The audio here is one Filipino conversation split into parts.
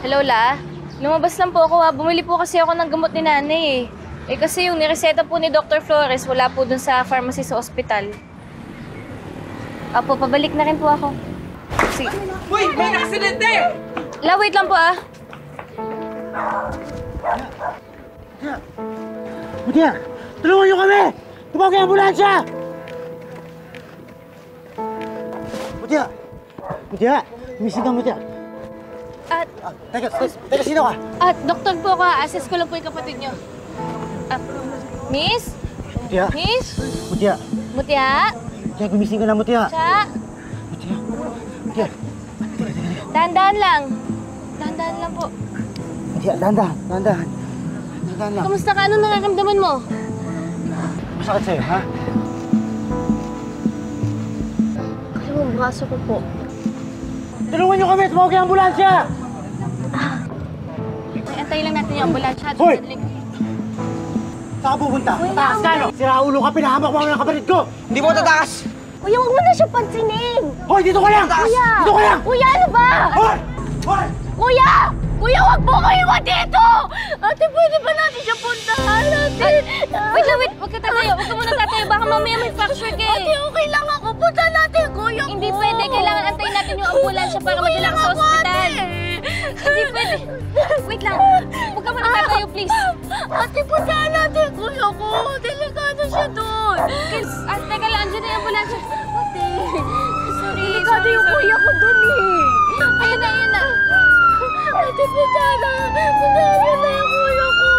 Hello, La. Lumabas lang po ako ha. Bumili po kasi ako ng gamot ni nanay eh. Eh kasi yung nireseta po ni Dr. Flores, wala po dun sa pharmacy sa ospital. Apo, pabalik na rin po ako. Sige. Uy! May aksidente! La, wait lang po ah. Mutiya! Tulungan niyo kami! Tumawag ang ambulansya! Mutiya! Mutiya! Missing ka, Mutiya! Teka, sino ka? Doktor po ako. Assess ko lang po yung kapatid niyo. Miss? Mutiya? Miss? Mutiya! Mutya? Mutiya, gumising ka na, Mutiya! Cha? Mutiya! Mutiya! Dahan-dahan lang. Dahan-dahan lang po. Mutiya, dahan-dahan. Dahan-dahan lang. Kamusta ka? Anong nararamdaman mo? Masakit sa'yo, ha? Alam mo, braso ko po. Tulungan niyo kami! Tumawag ang ambulansya! Antayin lang natin yung ambulansya. Hoy! Saan ka pupunta? Taas ka, no? Siraulo ka, pinahamak mo ako ng kapatid ko! Hindi mo tatakas! Kuya, huwag mo na siya pansinin! Hoy, dito ka lang! Kuya! Dito ka lang! Kuya, ano ba? Hoy! Hoy! Kuya! Kuya, huwag mo ko iwan dito! Ate, pwede ba natin siya puntahan? Ate! Wait lang, wait. Huwag ka tatayo. Huwag ka muna tatayo. Baka mamaya may fracture ka eh. Ate, okay lang ako. Punta natin, kuya ko. Hindi pwede. Kailangan antayin natin yung ambulansya para madala ka sa ospital. Hindi pwede. Wait lang. Huwag ka muna tatayo, please. Ate, puntahan natin, kuya ko. Delikado siya doon. Ate, teka lang. Andiyan na yung ambulansya. Ate, sorry. Delikado yung kuya ko doon eh. Ayun na, ayun na. Ate, puntahan na. Puntahan na yung kuya ko.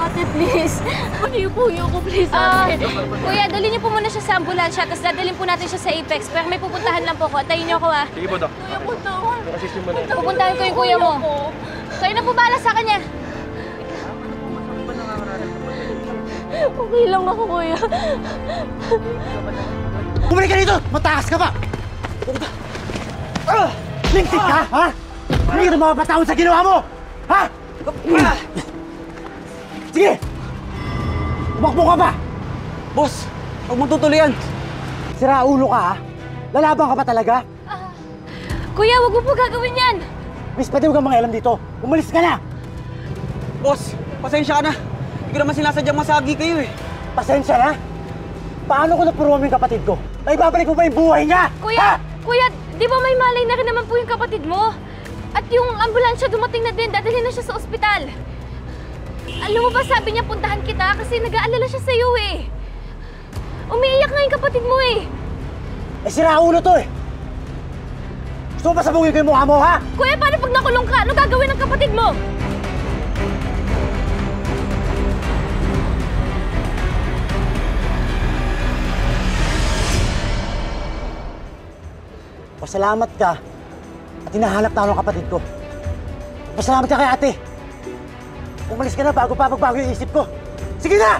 Ate, please. Ano yung kuya ko, please, ate? Kuya, dalhin niyo po muna siya sa ambulansya, tapos dadalhin po natin siya sa Apex. Pero may pupuntahan lang po ko. Atayin niyo ako, ah. Sige po, Dok. Kuya, puntahan. Pupuntahan ko yung kuya mo. Kayo na po bahala sa kanya. Okay lang ako, kuya. Bumalik ka dito! Matakas ka pa! Lingtik ka, ha? Hindi ka mapapatawad sa ginawa mo! Ha? Sige! Umakbo ka pa! Boss, huwag mong tutuloy yan. Sira ulo ka, ha? Lalaban ka pa talaga? Kuya, wag mo po gagawin yan! Miss, pwede huwag kang mangialam dito. Umalis ka na! Boss, pasensya ka na. Hindi ko naman sinasadyang masagi kayo eh. Pasensya na? Paano ko napuruan yung kapatid ko? Ay, babalik mo ba yung buhay niya? Kuya! Kuya, di ba may malay na rin naman po yung kapatid mo? At yung ambulansya dumating na din, dadalhin na siya sa ospital. Alam mo ba, sabi niya puntahan kita kasi nag-aalala siya sa'yo eh. Umiiyak nga yung kapatid mo eh. Eh, sira ulo to eh. Gusto mo ba sabungin ko yung mukha mo, ha? Kuya, paano pag nakulong ka? Ano gagawin ng kapatid mo? Pasalamat ka at hinahanap na ako ng kapatid ko. Pasalamat ka kay ate. Umalis ka na bago pa magbago yung isip ko. Sige na!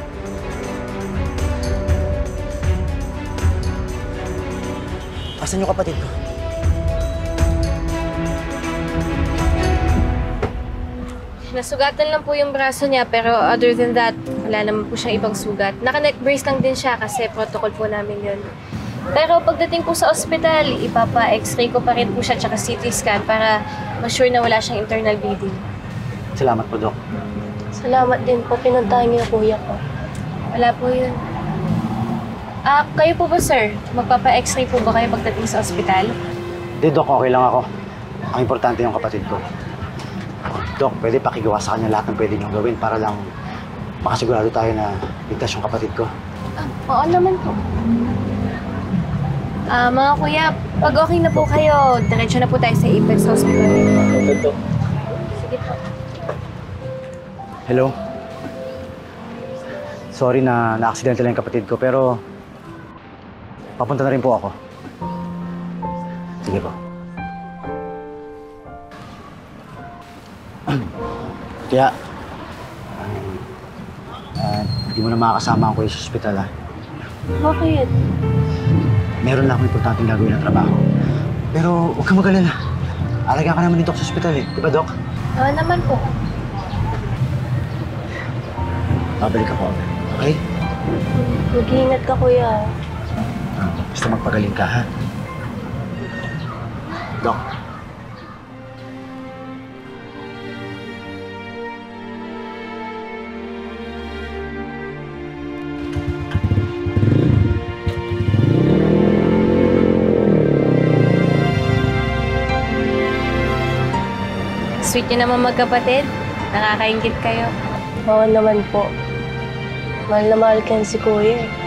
Asan yung kapatid ko? Nasugatan lang po yung braso niya pero other than that, wala naman po siyang ibang sugat. Naka-neck brace lang din siya kasi protocol po namin yun. Pero pagdating po sa ospital, ipapa-x-ray ko pa rin po siya tsaka CT scan para ma-sure na wala siyang internal bleeding. Salamat po, Dok. Salamat din po. Pinuntahan niyo kuya ko. Wala po yun. Kayo po ba, sir? Magpapa-x-ray po ba kayo pagdating sa ospital? Hindi, Dok. Okay lang ako. Ang importante yung kapatid ko. Dok, pwede pakigawa sa kanya lahat ng pwede niyong gawin para lang makasigurado tayo na ligtas yung kapatid ko. Oo naman po. Mga kuya, pag okay na po kayo, diretso na po tayo sa Apex Hospital. Sige po. Hello? Sorry na na-accidental yung kapatid ko, pero papunta na rin po ako. Sige po. Kaya, hindi mo na makakasama ako sa ospital, ha? Bakit? Meron lang akong importanteng gagawin ng trabaho. Pero huwag kang mag-alala. Alagaan ka naman dito sa ospital eh. Di ba, Doc? Oo naman po. Babalik ako. Okay? Mag-iingat ka, kuya. Basta magpagaling ka, ha? Dok, Sweet niyo naman magkapatid. Nakakaingit kayo. Oo naman po. Mahal na mahal ka si Kuya.